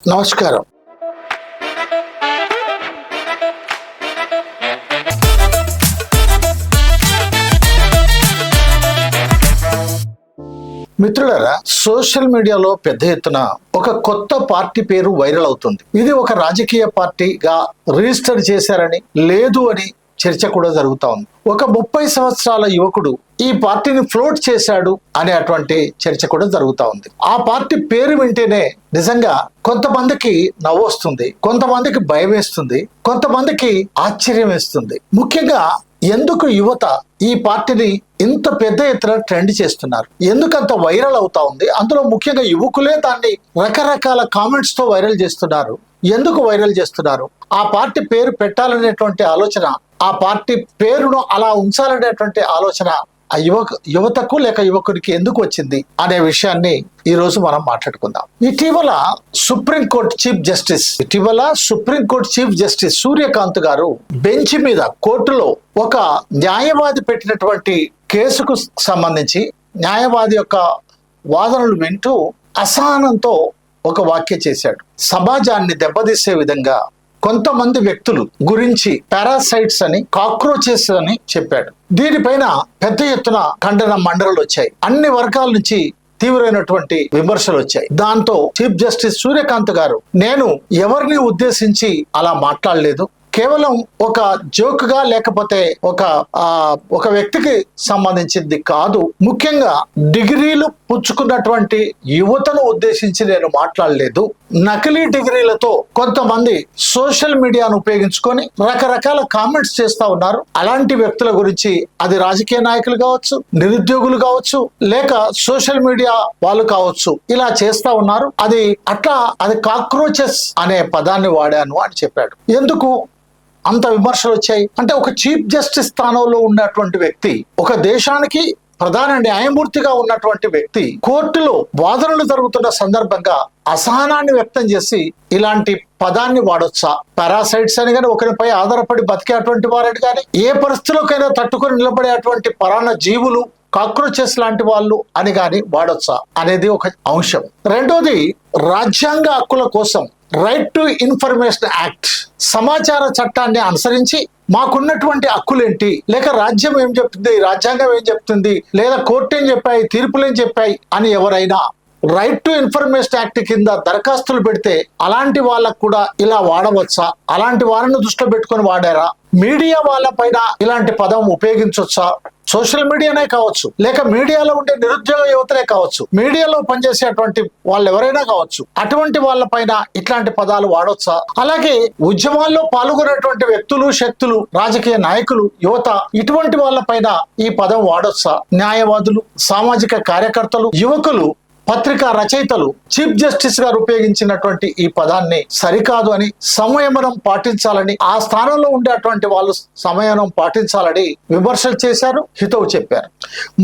నమస్కారం. మిత్రులారా, సోషల్ మీడియాలో పెద్ద ఎత్తున ఒక కొత్త పార్టీ పేరు వైరల్ అవుతుంది. ఇది ఒక రాజకీయ పార్టీగా రిజిస్టర్ చేశారని, లేదు అని చర్చ కూడా జరుగుతా ఉంది. ఒక 30 సంవత్సరాల యువకుడు ఈ పార్టీని ఫ్లోట్ చేశాడు అనేటువంటి చర్చ కూడా జరుగుతా ఉంది. ఆ పార్టీ పేరు వింటేనే నిజంగా కొంతమందికి నవ్వొస్తుంది, కొంతమందికి భయం వేస్తుంది, కొంతమందికి ఆశ్చర్యం వేస్తుంది. ముఖ్యంగా ఎందుకు యువత ఈ పార్టీని ఇంత పెద్ద ఎత్తున ట్రెండ్ చేస్తున్నారు, ఎందుకంత వైరల్ అవుతా ఉంది? అందులో ముఖ్యంగా యువకులే దాన్ని రకరకాల కామెంట్స్ తో వైరల్ చేస్తున్నారు. ఎందుకు వైరల్ చేస్తున్నారు? ఆ పార్టీ పేరు పెట్టాలనేటువంటి ఆలోచన, ఆ పార్టీ పేరును అలా ఉంచాలనేటువంటి ఆలోచన ఆ యువతకు లేక యువకుడికి ఎందుకు వచ్చింది అనే విషయాన్ని ఈ రోజు మనం మాట్లాడుకుందాం. ఇటీవల సుప్రీంకోర్టు చీఫ్ జస్టిస్ సూర్యకాంత్ గారు బెంచ్ మీద కోర్టులో ఒక న్యాయవాది పెట్టినటువంటి కేసుకు సంబంధించి న్యాయవాది యొక్క వాదనలు వింటూ అసహనంతో ఒక వ్యాఖ్య చేశాడు. సమాజాన్ని దెబ్బతీసే విధంగా కొంతమంది వ్యక్తులు గురించి పారాసైట్స్ అని, కాక్రోచెస్ అని చెప్పాడు. దీనిపైన పెద్ద ఎత్తున ఖండన మండలాలు వచ్చాయి. అన్ని వర్గాల నుంచి తీవ్రమైనటువంటి విమర్శలు వచ్చాయి. దాంతో చీఫ్ జస్టిస్ సూర్యకాంత్ గారు, నేను ఎవరిని ఉద్దేశించి అలా మాట్లాడలేదు, కేవలం ఒక జోక్ గా లేకపోతే ఒక వ్యక్తికి సంబంధించింది కాదు, ముఖ్యంగా డిగ్రీలు పుచ్చుకున్నటువంటి యువతను ఉద్దేశించి నేను మాట్లాడలేదు. నకిలీ డిగ్రీలతో కొంతమంది సోషల్ మీడియాను ఉపయోగించుకొని రకరకాల కామెంట్స్ చేస్తా ఉన్నారు. అలాంటి వ్యక్తుల గురించి, అది రాజకీయ నాయకులు కావచ్చు, నిరుద్యోగులు కావచ్చు, లేక సోషల్ మీడియా వాళ్ళు కావచ్చు, ఇలా చేస్తా ఉన్నారు. అది కాక్రోచెస్ అనే పదాన్ని వాడాను అని చెప్పాడు. ఎందుకు అంత విమర్శలు వచ్చాయి అంటే, ఒక చీఫ్ జస్టిస్ స్థానంలో ఉన్నటువంటి వ్యక్తి, ఒక దేశానికి ప్రధాన న్యాయమూర్తిగా ఉన్నటువంటి వ్యక్తి కోర్టులో వాదనలు జరుగుతున్న సందర్భంగా అసహనాన్ని వ్యక్తం చేసి ఇలాంటి పదాన్ని వాడొచ్చా? పారాసైట్స్ అని కానీ, ఒకరిపై ఆధారపడి బతికేటువంటి వారని కానీ, ఏ పరిస్థితుల్లోకైనా తట్టుకొని నిలబడేటువంటి పరాన్న జీవులు, కాక్రోచెస్ లాంటి వాళ్ళు అని కానీ వాడొచ్చా అనేది ఒక అంశం. రెండోది, రాజ్యాంగ హక్కుల కోసం రైట్ టు ఇన్ఫర్మేషన్ యాక్ట్, సమాచార చట్టాన్ని అనుసరించి మాకున్నటువంటి హక్కులేంటి, లేక రాజ్యం ఏం చెప్తుంది, రాజ్యాంగం ఏం చెప్తుంది, లేదా కోర్టు ఏం చెప్పాయి, తీర్పులు ఏం చెప్పాయి అని ఎవరైనా రైట్ టు ఇన్ఫర్మేషన్ యాక్ట్ కింద దరఖాస్తులు పెడితే అలాంటి వాళ్ళకు కూడా ఇలా వాడవచ్చా? అలాంటి వారిని దృష్టిలో పెట్టుకొని వాడారా? మీడియా వాళ్ళ పైన ఇలాంటి పదం ఉపయోగించవచ్చా? సోషల్ మీడియానే కావచ్చు, లేక మీడియాలో ఉండే నిరుద్యోగ యువతనే కావచ్చు, మీడియాలో పనిచేసేటువంటి వాళ్ళు ఎవరైనా కావచ్చు, అటువంటి వాళ్ళ పైన ఇట్లాంటి పదాలు వాడొచ్చా? అలాగే ఉద్యమాల్లో పాల్గొనేటువంటి వ్యక్తులు, శక్తులు, రాజకీయ నాయకులు, యువత, ఇటువంటి వాళ్ళ పైన ఈ పదం వాడొచ్చా? న్యాయవాదులు, సామాజిక కార్యకర్తలు, యువకులు, పత్రికా రచయితలు చీఫ్ జస్టిస్ గారు ఉపయోగించినటువంటి ఈ పదాన్ని సరికాదు అని, సంయమనం పాటించాలని, ఆ స్థానంలో ఉండేటువంటి వాళ్ళు సంయమనం పాటించాలని విమర్శలు చేశారు, హితవు చెప్పారు.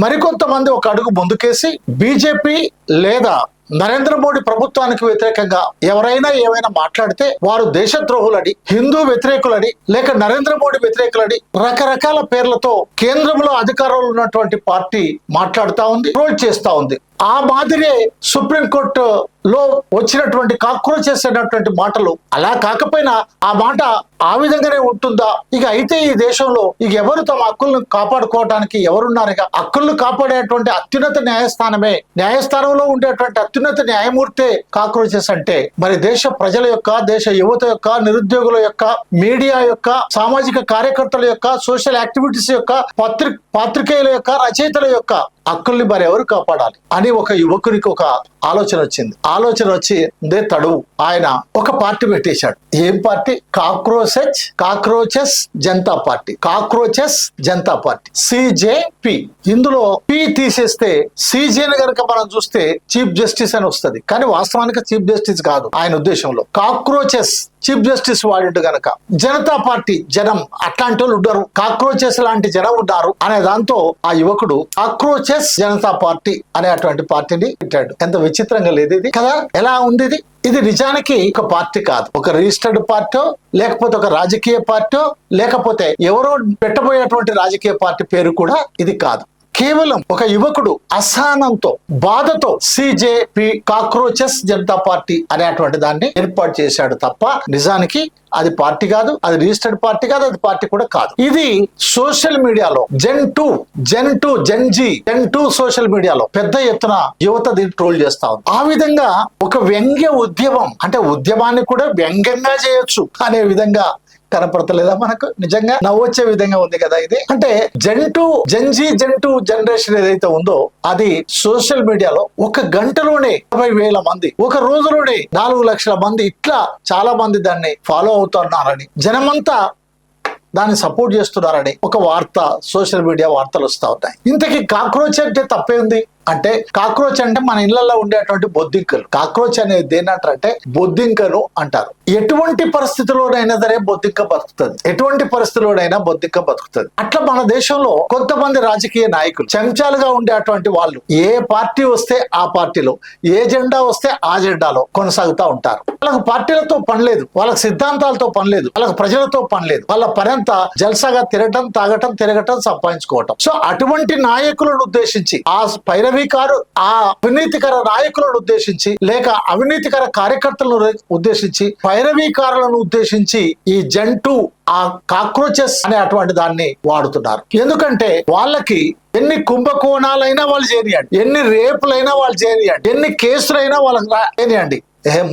మరికొంతమంది ఒక అడుగు ముందుకేసి బీజేపీ లేదా నరేంద్ర మోడీ ప్రభుత్వానికి వ్యతిరేకంగా ఎవరైనా ఏమైనా మాట్లాడితే వారు దేశద్రోహులని, హిందూ వ్యతిరేకులని, లేక నరేంద్ర మోడీ వ్యతిరేకులని రకరకాల పేర్లతో కేంద్రంలో అధికారంలో ఉన్నటువంటి పార్టీ మాట్లాడుతా ఉంది, ట్రోల్ చేస్తా ఉంది. ఆ మాదిరే సుప్రీంకోర్టులో వచ్చినటువంటి కాక్రోచెస్ అనేటువంటి మాటలు, అలా కాకపోయినా ఆ మాట ఆ విధంగానే ఉంటుందా? ఇక అయితే ఈ దేశంలో ఇక ఎవరు తమ హక్కులను కాపాడుకోవడానికి ఎవరున్నారు? ఇక హక్కులను కాపాడేటువంటి అత్యున్నత న్యాయస్థానంలో ఉండేటువంటి అత్యున్నత న్యాయమూర్తే కాక్రోచెస్ అంటే, మరి దేశ ప్రజల యొక్క, దేశ యువత యొక్క, నిరుద్యోగుల యొక్క, మీడియా యొక్క, సామాజిక కార్యకర్తల యొక్క, సోషల్ యాక్టివిటీస్ యొక్క, పాత్రికేయుల యొక్క, రచయితల యొక్క హక్కుల్ని మరి ఎవరు కాపాడాలి అని ఒక యువకునికి ఒక ఆలోచన వచ్చి తడువు ఆయన ఒక పార్టీ పెట్టేశాడు. ఏం party? Cockroaches Janata party, CJP. ఇందులో పి తీసేస్తే CJని గనక మనం చూస్తే చీఫ్ జస్టిస్ అని వస్తుంది, కానీ వాస్తవానికి చీఫ్ జస్టిస్ కాదు ఆయన ఉద్దేశంలో. కాక్రోచెస్ చీఫ్ జస్టిస్ వాడిండు గనక జనతా పార్టీ, జనం, అట్లాంటి వాళ్ళు ఉండరు, కాక్రోచెస్ లాంటి జనం ఉన్నారు అనే దాంతో ఆ యువకుడు కాక్రోచెస్ జనతా పార్టీ అనేటువంటి పార్టీని పెట్టాడు. ఎంత విచిత్రంగా లేదు ఇది కదా? ఎలా ఉంది ఇది? ఇది నిజానికి ఒక పార్టీ కాదు, ఒక రిజిస్టర్డ్ పార్టీ, లేకపోతే ఒక రాజకీయ పార్టీ, లేకపోతే ఎవరో పెట్టబోయేటువంటి రాజకీయ పార్టీ పేరు కూడా ఇది కాదు. కేవలం ఒక యువకుడు అసహనంతో, బాధతో సిజేపి కాక్రోచెస్ జనతా పార్టీ అనేటువంటి దాన్ని ఏర్పాటు చేశాడు తప్ప నిజానికి అది పార్టీ కాదు, అది రిజిస్టర్డ్ పార్టీ కాదు, అది పార్టీ కూడా కాదు. ఇది సోషల్ మీడియాలో జెన్ టూ సోషల్ మీడియాలో పెద్ద ఎత్తున యువత దీన్ని ట్రోల్ చేస్తా ఉంది. ఆ విధంగా ఒక వ్యంగ్య ఉద్యమం, అంటే ఉద్యమాన్ని కూడా వ్యంగ్యంగా చేయొచ్చు అనే విధంగా కనపడతలేదా మనకు? నిజంగా నవ్వొచ్చే విధంగా ఉంది కదా ఇది. అంటే జెన్ టూ జనరేషన్ ఏదైతే ఉందో అది సోషల్ మీడియాలో ఒక గంటలోనే 50,000 మంది, ఒక రోజులోనే 4 లక్షల మంది, ఇట్లా చాలా మంది దాన్ని ఫాలో అవుతున్నారని, జనమంతా దాన్ని సపోర్ట్ చేస్తున్నారని ఒక వార్త, సోషల్ మీడియా వార్తలు వస్తా ఉన్నాయి. ఇంతకీ కాక్రోచ్ అంటే తప్పే ఉంది అంటే, కాక్రోచ్ అంటే మన ఇళ్లలో ఉండేటువంటి బొద్దింకలు. కాక్రోచ్ అనేది దేనంటారంటే బొద్దింకను అంటారు. ఎటువంటి పరిస్థితుల్లోనైనా సరే బొద్దింక బతుకుతుంది, ఎటువంటి పరిస్థితుల్లోనైనా బొద్దింక బతుకుతుంది. అట్లా మన దేశంలో కొంతమంది రాజకీయ నాయకులు చెంచాలుగా ఉండేటువంటి వాళ్ళు ఏ పార్టీ వస్తే ఆ పార్టీలో, ఏ జెండా వస్తే ఆ జెండాలో కొనసాగుతూ ఉంటారు. వాళ్ళకు పార్టీలతో పని లేదు, వాళ్ళకి సిద్ధాంతాలతో పని లేదు, వాళ్ళకి ప్రజలతో పని లేదు. వాళ్ళ పని అంతా జల్సాగా తిరగటం, తాగటం, తిరగటం, సంపాదించుకోవటం. సో అటువంటి నాయకులను ఉద్దేశించి, ఆ అవినీతికర నాయకులను ఉద్దేశించి, లేక అవినీతికర కార్యకర్తలను ఉద్దేశించి, పైరవీకారులను ఉద్దేశించి ఈ జెన్ టూ, ఆ కాక్రోచెస్ అనే అటువంటి దాన్ని వాడుతున్నారు. ఎందుకంటే వాళ్ళకి ఎన్ని కుంభకోణాలైనా వాళ్ళు చేయనియండి, ఎన్ని రేపులైనా వాళ్ళు చేయనియండి, ఎన్ని కేసులైనా వాళ్ళకి చేయనియండి.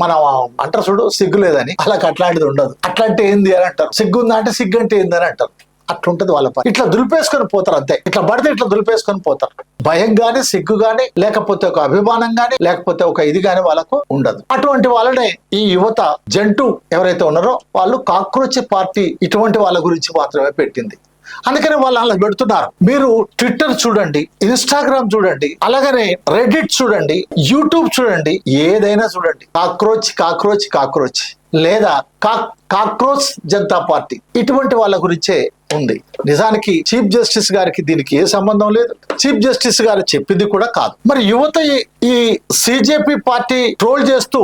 మనం అంటారు చూడు సిగ్గు లేదని, వాళ్ళకి అట్లాంటిది ఉండదు. అట్లాంటి ఏంది అని అంటారు, సిగ్గుందా అంటే సిగ్గు అంటే ఏంది అని అంటారు. అట్లుంటది వాళ్ళ పని. ఇట్లా దులిపేసుకొని పోతారు అంతే, ఇట్లా పడితే ఇట్లా దులిపేసుకొని పోతారు. భయం గాని, సిగ్గు గాని, లేకపోతే ఒక అభిమానం గాని, లేకపోతే ఒక ఇది గాని వాళ్ళకు ఉండదు. అటువంటి వాళ్ళనే ఈ యువత జెన్ టూ ఎవరైతే ఉన్నారో వాళ్ళు కాక్రోచ్ పార్టీ ఇటువంటి వాళ్ళ గురించి మాత్రమే పెట్టింది. అందుకని వాళ్ళు అలా పెడుతున్నారు. మీరు ట్విట్టర్ చూడండి, ఇన్స్టాగ్రామ్ చూడండి, అలాగనే రెడిట్ చూడండి, యూట్యూబ్ చూడండి, ఏదైనా చూడండి, కాక్రోచ్ లేదా కాక్రోచ్ జనతా పార్టీ ఇటువంటి వాళ్ళ గురించే ఉంది. నిజానికి చీఫ్ జస్టిస్ గారికి దీనికి ఏ సంబంధం లేదు, చీఫ్ జస్టిస్ గారు చెప్పింది కూడా కాదు. మరి యువత ఈ సిజేపి పార్టీ ట్రోల్ చేస్తూ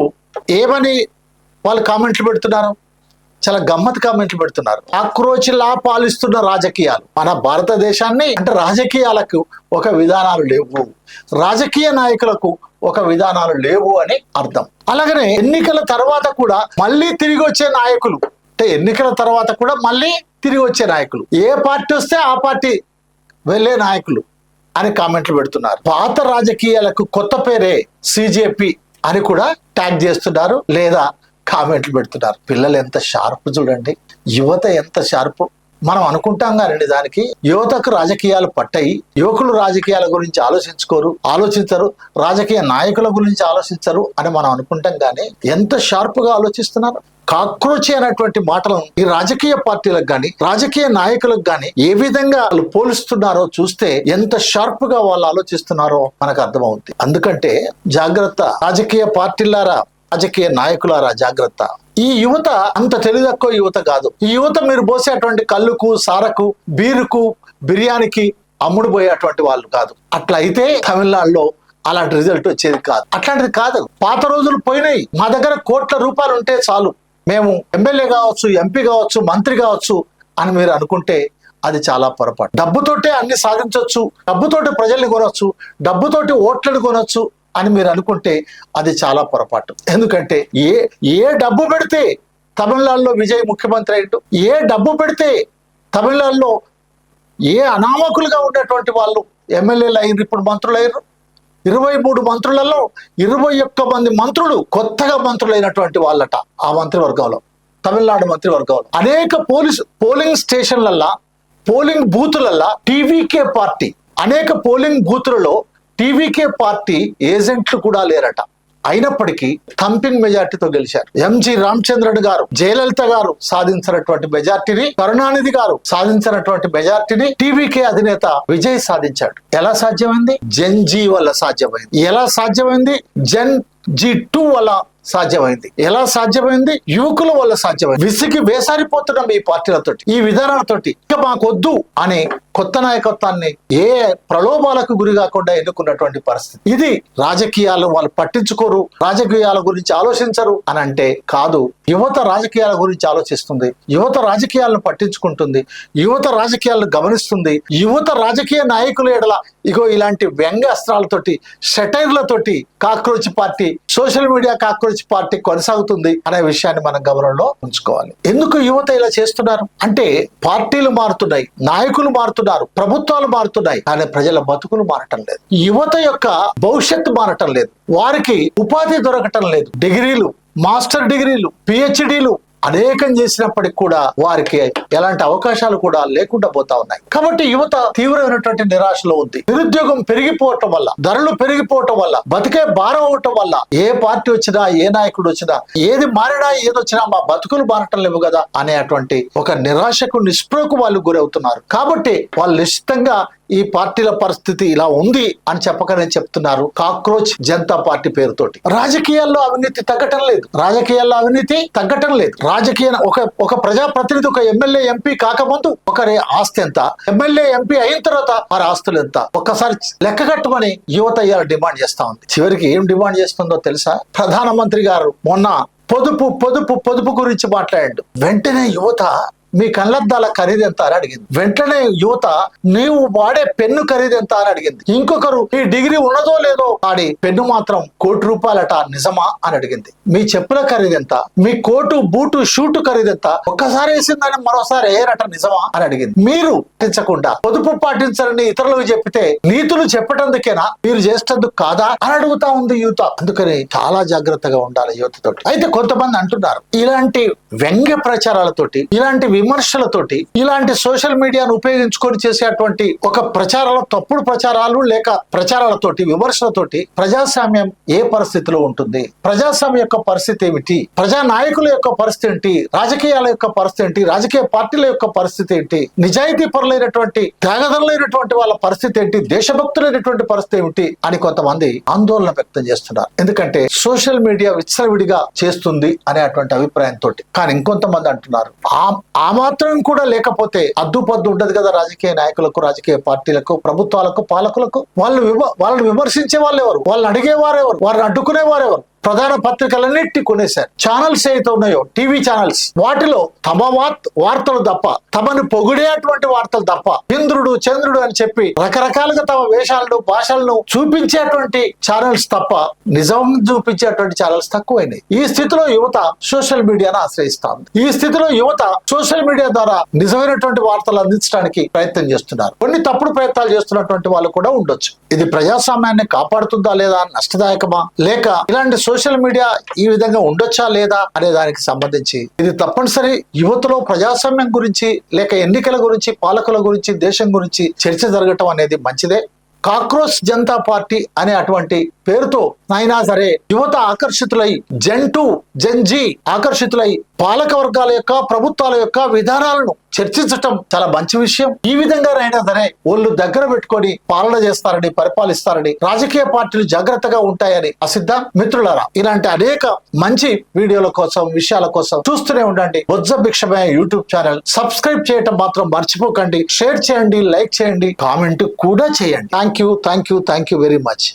ఏమని వాళ్ళు కామెంట్లు పెడుతున్నారు? చాలా గమ్మత్ కామెంట్లు పెడుతున్నారు. కాక్రోచ్లా పాలిస్తున్న రాజకీయాలు, మన భారతదేశాన్ని అంటే రాజకీయాలకు ఒక విధానాలు లేవు, రాజకీయ నాయకులకు ఒక విధానాలు లేవు అని అర్థం. అలాగనే ఎన్నికల తర్వాత కూడా మళ్ళీ తిరిగి వచ్చే నాయకులు, అంటే ఎన్నికల తర్వాత కూడా మళ్ళీ తిరిగి వచ్చే నాయకులు, ఏ పార్టీ వస్తే ఆ పార్టీ వెళ్ళే నాయకులు అని కామెంట్లు పెడుతున్నారు. పాత రాజకీయాలకు కొత్త పేరే సిజేపి అని కూడా ట్యాగ్ చేస్తున్నారు, లేదా కామెంట్లు పెడుతున్నారు. పిల్లలు ఎంత షార్ప్ చూడండి, యువత ఎంత షార్ప్. మనం అనుకుంటాం కానీ దానికి యువతకు రాజకీయాలు పట్టాయి, యువకులు రాజకీయాల గురించి ఆలోచించరు, రాజకీయ నాయకుల గురించి ఆలోచించరు అని మనం అనుకుంటాం కానీ ఎంత షార్ప్ గా ఆలోచిస్తున్నారు. కాక్రోచ్ అనేటువంటి మాటలను ఈ రాజకీయ పార్టీలకు గాని, రాజకీయ నాయకులకు గాని ఏ విధంగా వాళ్ళు పోలుస్తున్నారో చూస్తే ఎంత షార్ప్ గా వాళ్ళు ఆలోచిస్తున్నారో మనకు అర్థమవుతుంది. అందుకంటే జాగ్రత్త, రాజకీయ పార్టీలారా, రాజకీయ నాయకులారా జాగ్రత్త. ఈ యువత అంత తెలివితక్కువ యువత కాదు. ఈ యువత మీరు పోసేటువంటి కళ్ళుకు, సారకు, బీరుకు, బిర్యానీకి అమ్ముడు పోయేటువంటి వాళ్ళు కాదు. అట్లా అయితే తమిళనాడులో అలాంటి రిజల్ట్ వచ్చేది కాదు. అట్లాంటిది కాదు. పాత రోజులు పోయినాయి. మా దగ్గర కోట్ల రూపాయలు ఉంటే చాలు, మేము ఎమ్మెల్యే కావచ్చు, ఎంపీ కావచ్చు, మంత్రి కావచ్చు అని మీరు అనుకుంటే అది చాలా పొరపాటు. డబ్బుతోటే అన్ని సాధించవచ్చు, డబ్బుతోటి ప్రజల్ని కొనవచ్చు, డబ్బుతోటి ఓట్లను కొనవచ్చు అని మీరు అనుకుంటే అది చాలా పొరపాటు. ఎందుకంటే ఏ డబ్బు పెడితే తమిళనాడులో విజయ్ ముఖ్యమంత్రి అయ్యిండు, ఏ డబ్బు పెడితే తమిళనాడులో ఏ అనామకులుగా ఉండేటువంటి వాళ్ళు ఎమ్మెల్యేలు అయ్యారు, ఇప్పుడు మంత్రులు అయ్యారు. 23 మంత్రులలో 21 మంది మంత్రులు కొత్తగా మంత్రులైనటువంటి వాళ్ళట ఆ మంత్రివర్గంలో, తమిళనాడు మంత్రివర్గంలో. అనేక పోలింగ్ స్టేషన్లల్లా, పోలింగ్ బూతులల్లా టీవీకే పార్టీ, అనేక పోలింగ్ బూతులలో టీవీకే పార్టీ ఏజెంట్లు కూడా లేరట. అయినప్పటికీ థంపింగ్ మెజార్టీతో గెలిచారు. ఎంజి రామచంద్రన్ గారు, జయలలిత గారు సాధించినటువంటి మెజార్టీని, కరుణానిధి గారు సాధించినటువంటి మెజార్టీని టీవీకే అధినేత విజయ్ సాధించాడు. ఎలా సాధ్యమైంది? జెన్ జీ వల్ల సాధ్యమైంది. ఎలా సాధ్యమైంది? జెన్ జీ 2 వల్ల సాధ్యమైంది. ఎలా సాధ్యమైంది? యువకుల వల్ల సాధ్యమైంది. విసిగి వేసారిపోతున్నాం ఈ పార్టీలతోటి, ఈ విధానాలతోటి. ఇక మాకొద్దు అని కొత్త నాయకత్వాన్ని ఏ ప్రలోభాలకు గురి కాకుండా ఎన్నుకున్నటువంటి పరిస్థితి ఇది. రాజకీయాలు వాళ్ళు పట్టించుకోరు, రాజకీయాల గురించి ఆలోచించరు అని అంటే కాదు. యువత రాజకీయాల గురించి ఆలోచిస్తుంది, యువత రాజకీయాలను పట్టించుకుంటుంది, యువత రాజకీయాలను గమనిస్తుంది. యువత రాజకీయ నాయకుల ఎడల ఇగో ఇలాంటి వ్యంగ్యాస్త్రాలతోటి, షటైర్లతోటి cockroach party, social media cockroach party కొనసాగుతుంది అనే విషయాన్ని మనం గమనంలో ఉంచుకోవాలి. ఎందుకు యువత ఇలా చేస్తున్నారు అంటే పార్టీలు మారుతున్నాయి, నాయకులు మారుతున్నారు, ప్రభుత్వాలు మారుతున్నాయి, కానీ ప్రజల బతుకులు మారటం లేదు. యువత యొక్క భవిష్యత్తు మారటం లేదు, వారికి ఉపాధి దొరకటం లేదు. డిగ్రీలు, మాస్టర్ డిగ్రీలు, పిహెచ్డీలు అనేకం చేసినప్పటికి కూడా వారికి ఎలాంటి అవకాశాలు కూడా లేకుండా పోతా ఉన్నాయి. కాబట్టి యువత తీవ్రమైనటువంటి నిరాశలో ఉంది. నిరుద్యోగం పెరిగిపోవటం వల్ల, ధరలు పెరిగిపోవటం వల్ల, బతికే భారం అవటం వల్ల ఏ పార్టీ వచ్చినా, ఏ నాయకుడు వచ్చినా, ఏది మారినా, ఏదొచ్చినా మా బతుకులు మారటం లేవు కదా అనేటువంటి ఒక నిరాశకు, నిస్పృహకు వాళ్ళు గురవుతున్నారు. కాబట్టి వాళ్ళు నిశ్చితంగా ఈ పార్టీల పరిస్థితి ఇలా ఉంది అని చెప్పకనే చెప్తున్నారు. కాక్రోచ్ జనతా పార్టీ పేరుతోటి రాజకీయాల్లో అవినీతి తగ్గటం లేదు, రాజకీయాల్లో అవినీతి తగ్గటం లేదు. రాజకీయ ఒక ప్రజాప్రతినిధి, ఒక ఎమ్మెల్యే, ఎంపీ కాకముందు ఒకరి ఆస్తి ఎంత, ఎమ్మెల్యే, ఎంపీ అయిన తర్వాత వారి ఆస్తులు ఎంత ఒక్కసారి లెక్క కట్టమని యువత ఇవాళ డిమాండ్ చేస్తా ఉంది. చివరికి ఏం డిమాండ్ చేస్తుందో తెలుసా? ప్రధానమంత్రి గారు మొన్న పొదుపు పొదుపు పొదుపు గురించి మాట్లాడాడు. వెంటనే యువత మీ కళ్ళద్దాల ఖరీదు ఎంత అని అడిగింది. వెంటనే యువత నీవు వాడే పెన్ను ఖరీదు ఎంత అని అడిగింది. ఇంకొకరు ఈ డిగ్రీ ఉన్నదో లేదో వాడి పెన్ను మాత్రం ₹1,00,00,000 నిజమా అని అడిగింది. మీ చెప్పుల ఖరీదు ఎంత, మీ కోటు, బూటు, షూటు ఖరీదు ఎంత, ఒక్కసారి వేసిందని మరోసారి వేయరట నిజమా అని అడిగింది. మీరు పాటించకుండా పొదుపు పాటించాలని ఇతరులకు చెప్పితే నీతులు చెప్పటందుకేనా, మీరు చేసేందుకు కాదా అని అడుగుతా ఉంది యువత. అందుకని చాలా జాగ్రత్తగా ఉండాలి యువతతోటి. అయితే కొంతమంది అంటున్నారు ఇలాంటి వ్యంగ్య ప్రచారాలతోటి, ఇలాంటి విమర్శలతోటి, ఇలాంటి సోషల్ మీడియాను ఉపయోగించుకొని చేసేటువంటి ఒక ప్రచారాలు, తప్పుడు ప్రచారాలు లేక ప్రచారాలతోటి, విమర్శలతోటి ప్రజాస్వామ్యం ఏ పరిస్థితిలో ఉంటుంది, ప్రజాస్వామ్యం యొక్క పరిస్థితి ఏమిటి, ప్రజా నాయకుల యొక్క పరిస్థితి ఏంటి, రాజకీయాల యొక్క పరిస్థితి ఏంటి, రాజకీయ పార్టీల యొక్క పరిస్థితి ఏంటి, నిజాయితీ పరులైనటువంటి, త్యాగదరులైనటువంటి వాళ్ళ పరిస్థితి ఏంటి, దేశభక్తులైనటువంటి పరిస్థితి ఏమిటి అని కొంతమంది ఆందోళన వ్యక్తం చేస్తున్నారు. ఎందుకంటే సోషల్ మీడియా విచ్చలవిడిగా చేస్తుంది అనేటువంటి అభిప్రాయంతో. కానీ ఇంకొంతమంది అంటున్నారు ఆ మాత్రం కూడా లేకపోతే అద్దుపద్దు ఉండదు కదా రాజకీయ నాయకులకు, రాజకీయ పార్టీలకు, ప్రభుత్వాలకు, పాలకులకు. వాళ్ళని విమర్శించే వాళ్ళు ఎవరు, వాళ్ళని అడిగేవారెవరు, వారిని అడ్డుకునేవారెవరు? ప్రధాన పత్రికలన్నింటినీ కొనేశారు. ఛానల్స్ అయితే ఉన్నాయో, టీవీ ఛానల్స్, వాటిలో తమ వార్తలు తప్ప, తమను పొగిడేటువంటి వార్తలు తప్ప, ఇంద్రుడు, చంద్రుడు అని చెప్పి రకరకాలుగా తమ వేషాలను, భాషలను చూపించేటువంటి ఛానల్స్ తప్ప నిజం చూపించేటువంటి ఛానల్స్ తక్కువైనాయి. ఈ స్థితిలో యువత సోషల్ మీడియాను ఆశ్రయిస్తా ఉంది. ఈ స్థితిలో యువత సోషల్ మీడియా ద్వారా నిజమైనటువంటి వార్తలు అందించడానికి ప్రయత్నం చేస్తున్నారు. కొన్ని తప్పుడు ప్రయత్నాలు చేస్తున్నటువంటి వాళ్ళు కూడా ఉండొచ్చు. ఇది ప్రజాస్వామ్యాన్ని కాపాడుతుందా లేదా, నష్టదాయకమా, లేక ఇలాంటి సోషల్ మీడియా ఈ విధంగా ఉండొచ్చా లేదా అనే దానికి సంబంధించి ఇది తప్పనిసరి యువతలో ప్రజాస్వామ్యం గురించి, లేక ఎన్నికల గురించి, పాలకుల గురించి, దేశం గురించి చర్చ జరగటం అనేది మంచిదే. కాక్రోచ్ జనతా పార్టీ అనే అటువంటి పేరుతో అయినా సరే యువత ఆకర్షితులై, జెన్-జీ ఆకర్షితులై పాలక వర్గాల యొక్క, ప్రభుత్వాల యొక్క విధానాలను చర్చించటం చాలా మంచి విషయం. ఈ విధంగానైనా సరే వాళ్ళు దగ్గర పెట్టుకొని పాలన చేస్తారని, పరిపాలిస్తారని, రాజకీయ పార్టీలు జాగ్రత్తగా ఉంటాయని ఆశిద్దాం. మిత్రులారా, ఇలాంటి అనేక మంచి వీడియోల కోసం, విషయాల కోసం చూస్తూనే ఉండండి బొజ్జ భిక్షమయ్య యూట్యూబ్ ఛానల్. సబ్స్క్రైబ్ చేయటం మాత్రం మర్చిపోకండి. షేర్ చేయండి, లైక్ చేయండి, కామెంట్ కూడా చేయండి. Thank you very much.